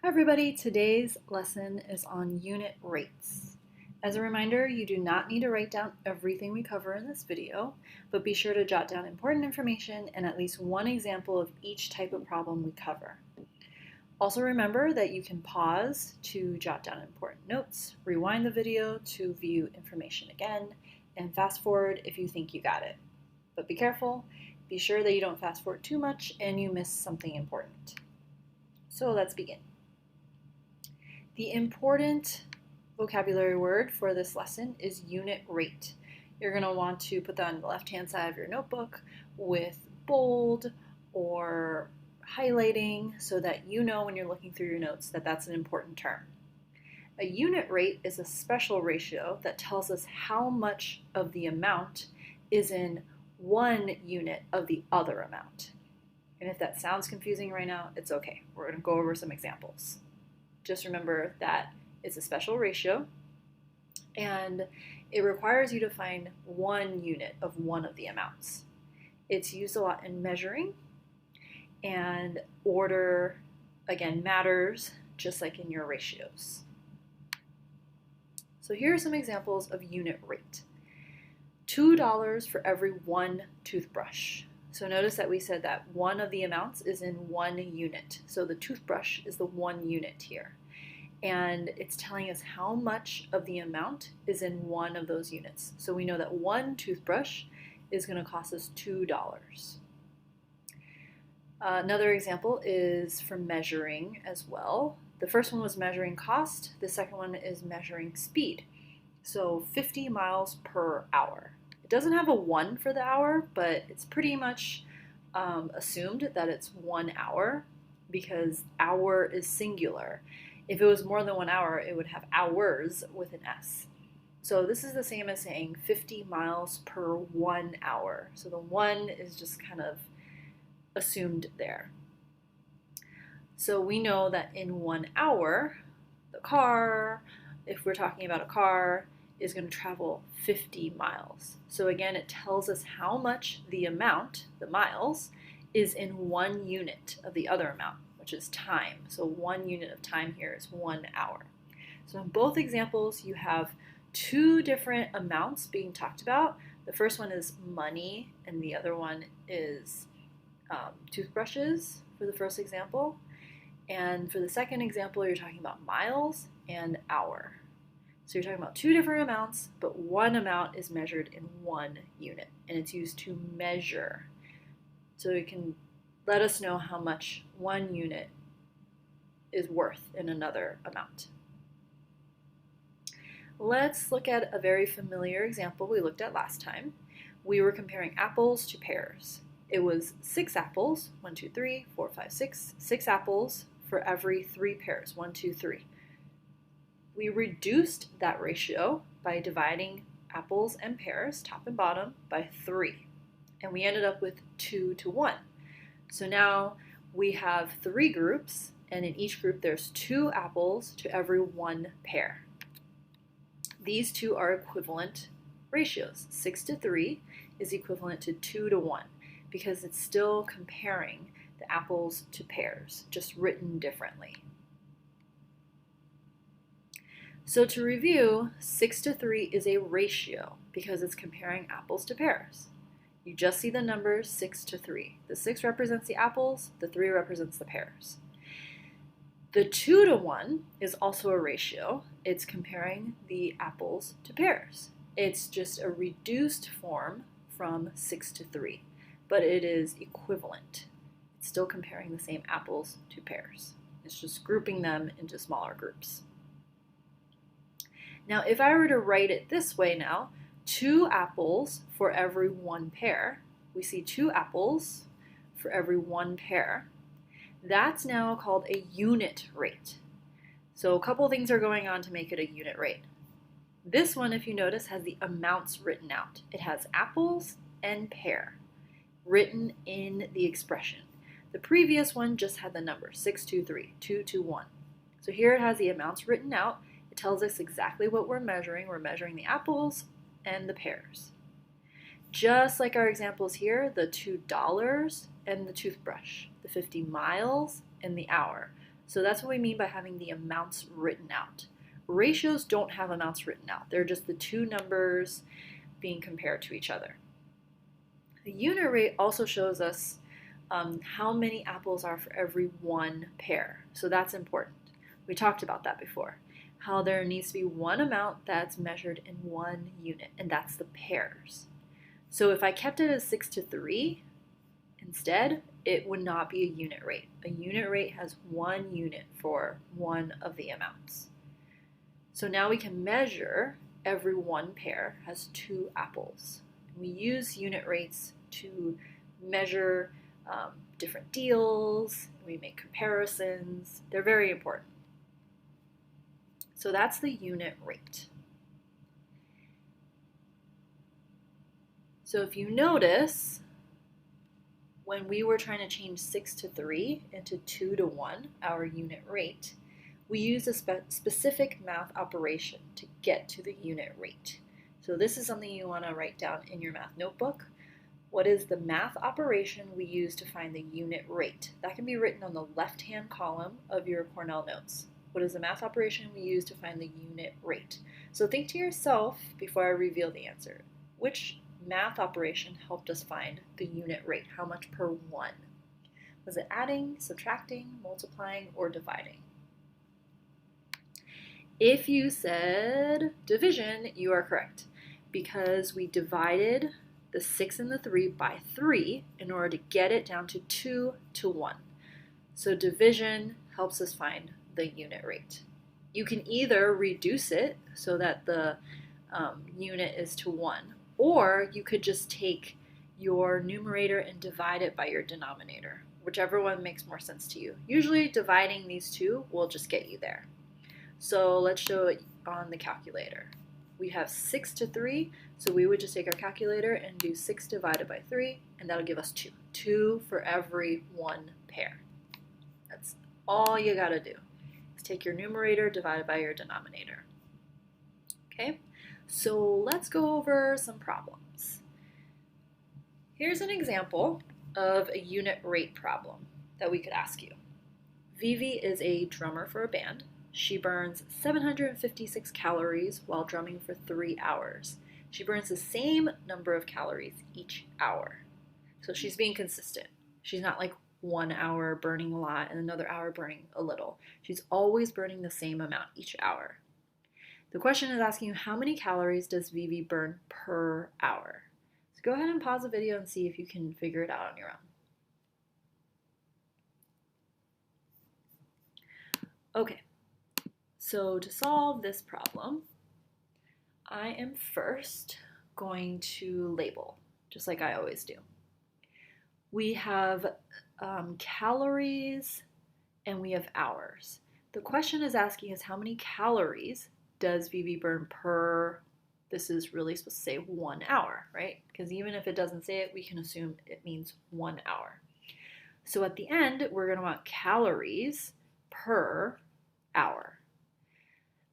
Everybody, today's lesson is on unit rates. As a reminder, you do not need to write down everything we cover in this video, but be sure to jot down important information and at least one example of each type of problem we cover. Also remember that you can pause to jot down important notes, rewind the video to view information again, and fast forward if you think you got it. But be careful, be sure that you don't fast forward too much and you miss something important. So let's begin. The important vocabulary word for this lesson is unit rate. You're going to want to put that on the left-hand side of your notebook with bold or highlighting so that you know when you're looking through your notes that that's an important term. A unit rate is a special ratio that tells us how much of the amount is in one unit of the other amount. And if that sounds confusing right now, it's okay. We're going to go over some examples. Just remember that it's a special ratio and it requires you to find one unit of one of the amounts. It's used a lot in measuring, and order, again, matters just like in your ratios. So here are some examples of unit rate. $2 for every one toothbrush. So notice that we said that one of the amounts is in one unit. So the toothbrush is the one unit here. And it's telling us how much of the amount is in one of those units. So we know that one toothbrush is going to cost us $2. Another example is for measuring as well. The first one was measuring cost. The second one is measuring speed. So 50 miles per hour. It doesn't have a 1 for the hour, but it's pretty much assumed that it's 1 hour because hour is singular. If it was more than 1 hour, it would have hours with an S. So this is the same as saying 50 miles per 1 hour. So the 1 is just kind of assumed there. So we know that in 1 hour, the car, if we're talking about a car, is going to travel 50 miles. So again, it tells us how much the amount, the miles, is in one unit of the other amount, which is time. So 1 unit of time here is 1 hour. So in both examples, you have two different amounts being talked about. The first one is money, and the other one is toothbrushes for the first example. And for the second example, you're talking about miles and hour. So you're talking about two different amounts, but one amount is measured in one unit, and it's used to measure. So it can let us know how much one unit is worth in another amount. Let's look at a very familiar example we looked at last time. We were comparing apples to pears. It was 6 apples, 1, 2, 3, 4, 5, 6, 6 apples for every 3 pears, 1, 2, 3. We reduced that ratio by dividing apples and pears, top and bottom, by 3. And we ended up with 2 to 1. So now we have 3 groups, and in each group there's 2 apples to every 1 pear. These two are equivalent ratios. 6 to 3 is equivalent to 2 to 1 because it's still comparing the apples to pears, just written differently. So to review, 6 to 3 is a ratio because it's comparing apples to pears. You just see the numbers 6 to 3. The 6 represents the apples, the 3 represents the pears. The 2 to 1 is also a ratio. It's comparing the apples to pears. It's just a reduced form from 6 to 3, but it is equivalent. It's still comparing the same apples to pears. It's just grouping them into smaller groups. Now, if I were to write it this way now, 2 apples for every 1 pear, we see 2 apples for every 1 pear. That's now called a unit rate. So a couple things are going on to make it a unit rate. This one, if you notice, has the amounts written out. It has apples and pear written in the expression. The previous one just had the number 6, 2, 3, 2 to 1. So here it has the amounts written out. It tells us exactly what we're measuring. We're measuring the apples and the pears. Just like our examples here, the $2 and the toothbrush, the 50 miles and the hour. So that's what we mean by having the amounts written out. Ratios don't have amounts written out. They're just the two numbers being compared to each other. The unit rate also shows us how many apples are for every one pear. So that's important. We talked about that before. How there needs to be one amount that's measured in one unit, and that's the pears. So if I kept it as 6:3 instead, it would not be a unit rate. A unit rate has 1 unit for one of the amounts. So now we can measure every one pear has 2 apples. We use unit rates to measure different deals. We make comparisons. They're very important. So that's the unit rate. So if you notice, when we were trying to change 6:3 into 2:1, our unit rate, we used a specific math operation to get to the unit rate. So this is something you want to write down in your math notebook. What is the math operation we use to find the unit rate? That can be written on the left-hand column of your Cornell notes. What is the math operation we use to find the unit rate? So think to yourself before I reveal the answer. Which math operation helped us find the unit rate? How much per one? Was it adding, subtracting, multiplying, or dividing? If you said division, you are correct, because we divided the 6 and the 3 by 3 in order to get it down to 2:1. So division helps us find the unit rate. You can either reduce it so that the unit is to 1, or you could just take your numerator and divide it by your denominator, whichever one makes more sense to you. Usually dividing these two will just get you there. So let's show it on the calculator. We have 6:3, so we would just take our calculator and do 6 divided by 3, and that'll give us 2. 2 for every one pear. That's all you gotta do. Is take your numerator divided by your denominator. Okay, so let's go over some problems. Here's an example of a unit rate problem that we could ask you. Vivi is a drummer for a band. She burns 756 calories while drumming for 3 hours. She burns the same number of calories each hour. So she's being consistent. She's not like 1 hour burning a lot and another hour burning a little. She's always burning the same amount each hour. The question is asking you, how many calories does Vivi burn per hour? So go ahead and pause the video and see if you can figure it out on your own. Okay. So to solve this problem, I am first going to label, just like I always do. We have calories and we have hours. The question is asking us how many calories does Vivi burn per, this is really supposed to say 1 hour, right? Because even if it doesn't say it, we can assume it means 1 hour. So at the end, we're going to want calories per hour.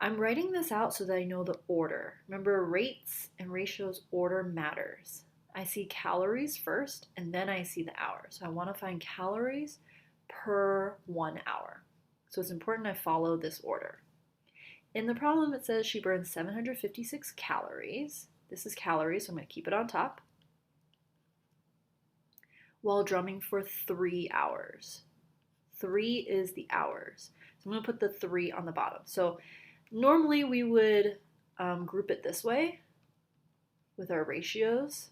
I'm writing this out so that I know the order. Remember, rates and ratios order matters. I see calories first, and then I see the hour. So I want to find calories per 1 hour. So it's important I follow this order. In the problem, it says she burns 756 calories. This is calories, so I'm going to keep it on top. While drumming for 3 hours. 3 is the hours. So I'm going to put the 3 on the bottom. So normally we would group it this way with our ratios,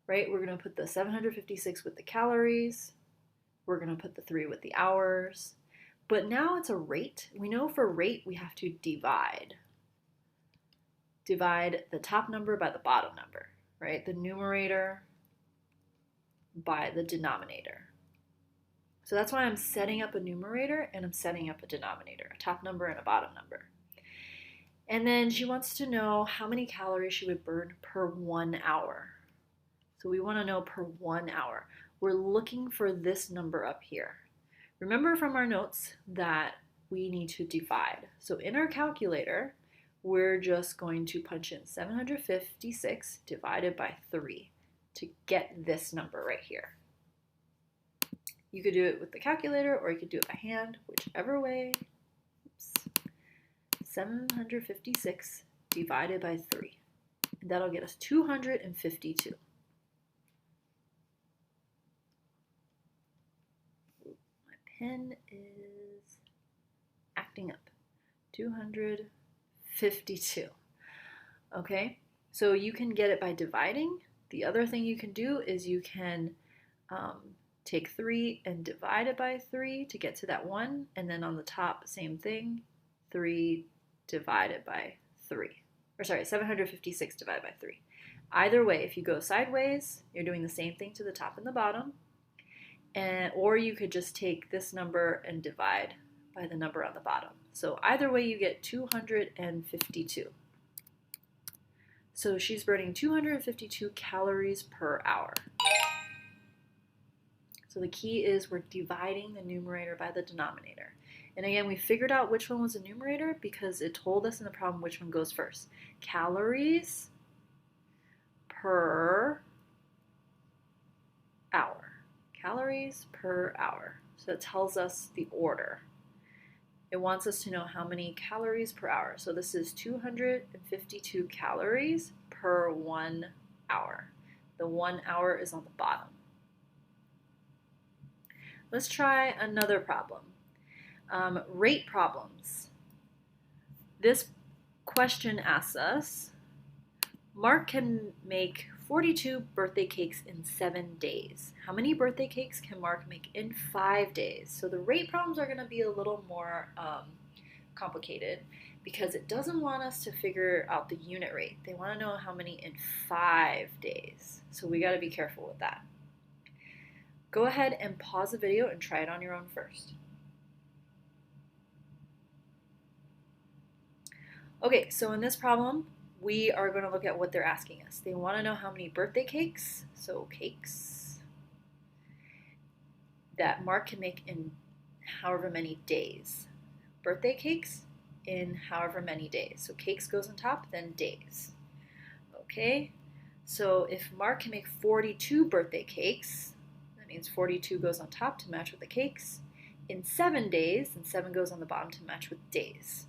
right? We're going to put the 756 with the calories. We're going to put the 3 with the hours. But now it's a rate. We know for rate we have to divide. Divide the top number by the bottom number, right? The numerator by the denominator. So that's why I'm setting up a numerator and I'm setting up a denominator, a top number and a bottom number. And then she wants to know how many calories she would burn per 1 hour. So we want to know per 1 hour. We're looking for this number up here. Remember from our notes that we need to divide. So in our calculator, we're just going to punch in 756 divided by 3 to get this number right here. You could do it with the calculator or you could do it by hand, whichever way. Oops. 756 divided by 3. And that'll get us 252. My pen is acting up. 252. Okay, so you can get it by dividing. The other thing you can do is you can take 3 and divide it by 3 to get to that 1, and then on the top, same thing, 3 divided by 3. Or sorry, 756 divided by 3. Either way, if you go sideways, you're doing the same thing to the top and the bottom, or you could just take this number and divide by the number on the bottom. So either way, you get 252. So she's burning 252 calories per hour. So the key is we're dividing the numerator by the denominator. And again, we figured out which one was the numerator because it told us in the problem which one goes first. Calories per hour. Calories per hour. So that tells us the order. It wants us to know how many calories per hour. So this is 252 calories per 1 hour. The 1 hour is on the bottom. Let's try another problem. Rate problems. This question asks us, Mark can make 42 birthday cakes in 7 days. How many birthday cakes can Mark make in 5 days? So the rate problems are going to be a little more complicated because it doesn't want us to figure out the unit rate. They want to know how many in 5 days. So we got to be careful with that. Go ahead and pause the video and try it on your own first. Okay, so in this problem, we are going to look at what they're asking us. They want to know how many birthday cakes, so cakes, that Mark can make in however many days. Birthday cakes in however many days. So cakes goes on top, then days. Okay, so if Mark can make 42 birthday cakes, that means 42 goes on top to match with the cakes, in 7 days, and 7 goes on the bottom to match with days.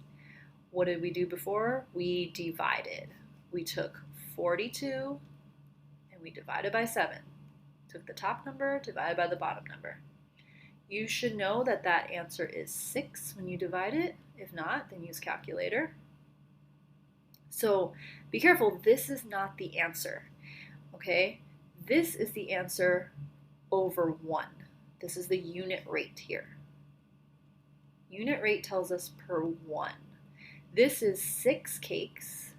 What did we do before? We divided. We took 42 and we divided by 7. Took the top number, divided by the bottom number. You should know that that answer is 6 when you divide it. If not, then use calculator. So be careful, this is not the answer, okay? This is the answer over 1. This is the unit rate here. Unit rate tells us per 1. This is 6 cakes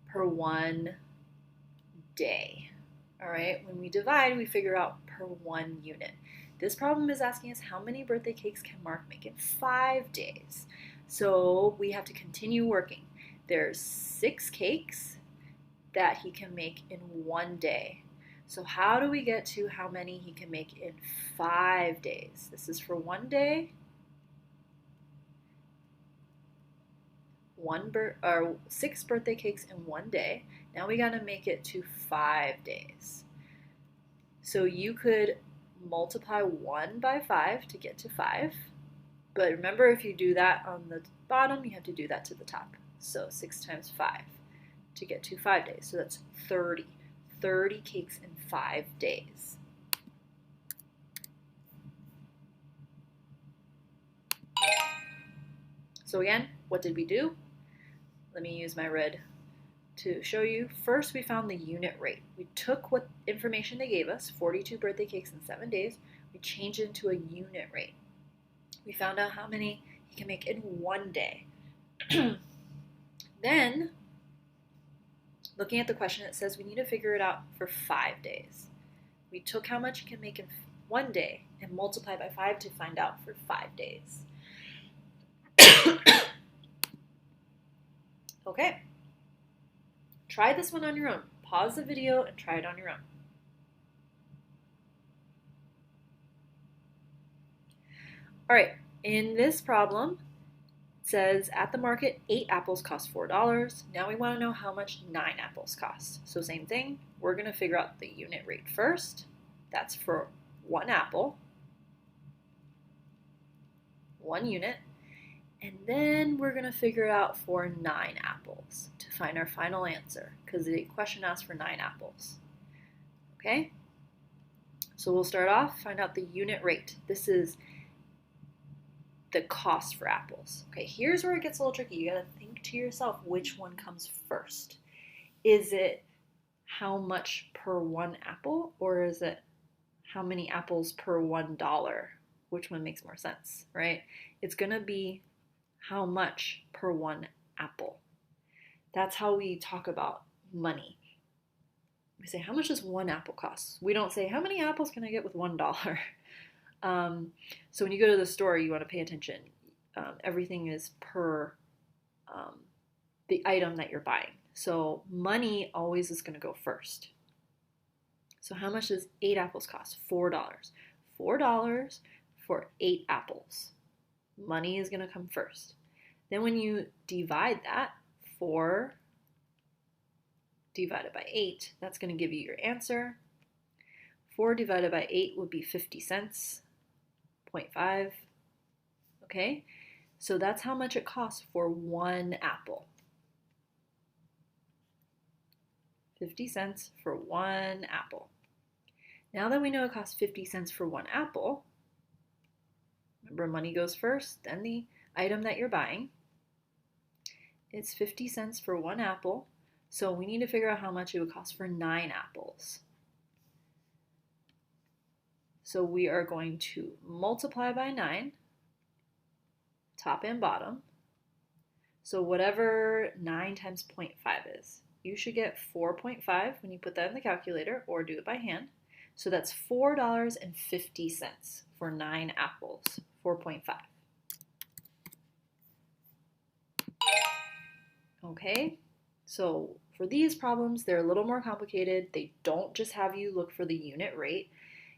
per 1 day. All right, when we divide, we figure out per 1 unit. This problem is asking us how many birthday cakes can Mark make in 5 days. So we have to continue working. There's 6 cakes that he can make in 1 day. So how do we get to how many he can make in 5 days? This is for 1 day. 6 birthday cakes in 1 day. Now we got to make it to 5 days. So you could multiply 1 by 5 to get to 5. But remember, if you do that on the bottom, you have to do that to the top. So 6 times 5 to get to 5 days. So that's 30. 30 cakes in 5 days. So again, what did we do? Let me use my red to show you. First, we found the unit rate. We took what information they gave us, 42 birthday cakes in 7 days. We changed it into a unit rate. We found out how many he can make in 1 day. Then, looking at the question, it says we need to figure it out for 5 days. We took how much he can make in 1 day and multiplied by 5 to find out for 5 days. Okay, try this one on your own. Pause the video and try it on your own. All right, in this problem, it says at the market, 8 apples cost $4. Now we want to know how much 9 apples cost. So same thing, we're going to figure out the unit rate first. That's for 1 apple, 1 unit, and then we're going to figure it out for 9 apples to find our final answer, because the question asks for 9 apples. Okay? So we'll start off, find out the unit rate. This is the cost for apples. Okay, here's where it gets a little tricky. You gotta think to yourself which one comes first. Is it how much per 1 apple, or is it how many apples per $1? Which one makes more sense, right? It's gonna be how much per 1 apple. That's how we talk about money. We say, how much does 1 apple cost? We don't say, how many apples can I get with $1? So when you go to the store, you want to pay attention. Everything is per the item that you're buying. So money always is going to go first. So how much does 8 apples cost? $4. $4 for 8 apples. Money is going to come first. Then when you divide that, 4 divided by 8, that's going to give you your answer. 4 divided by 8 would be 50 cents, 0.5. Okay, so that's how much it costs for 1 apple. 50 cents for 1 apple. Now that we know it costs 50 cents for 1 apple, remember money goes first, then the item that you're buying. It's 50 cents for 1 apple, so we need to figure out how much it would cost for 9 apples. So we are going to multiply by 9, top and bottom. So whatever 9 times 0.5 is, you should get 4.5 when you put that in the calculator or do it by hand. So that's $4.50 for 9 apples, 4.5. Okay, so for these problems, they're a little more complicated. They don't just have you look for the unit rate.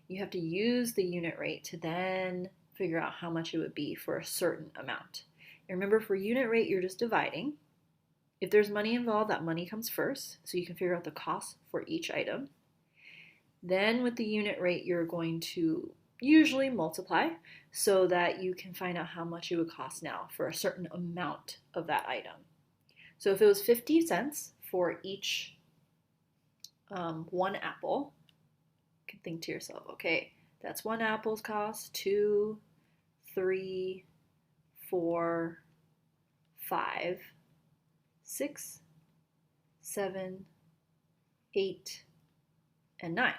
You have to use the unit rate to then figure out how much it would be for a certain amount. And remember, for unit rate, you're just dividing. If there's money involved, that money comes first, so you can figure out the cost for each item. Then with the unit rate, you're going to usually multiply so that you can find out how much it would cost now for a certain amount of that item. So if it was 50 cents for each 1 apple, you can think to yourself, okay, that's 1 apple's cost, 2, 3, 4, 5, 6, 7, 8, and 9.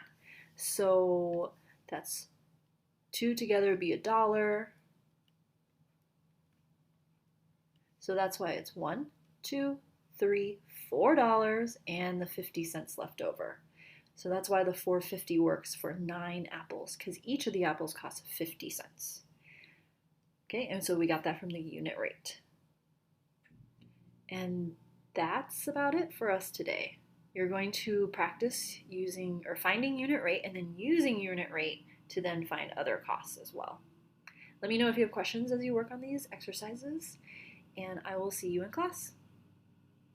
So that's 2 together would be $1. So that's why it's 1, 2, 3, $4 and the 50 cents left over. So that's why the 4.50 works for 9 apples, because each of the apples costs 50 cents. Okay, and so we got that from the unit rate. And that's about it for us today. You're going to practice using or finding unit rate and then using unit rate to then find other costs as well. Let me know if you have questions as you work on these exercises, and I will see you in class.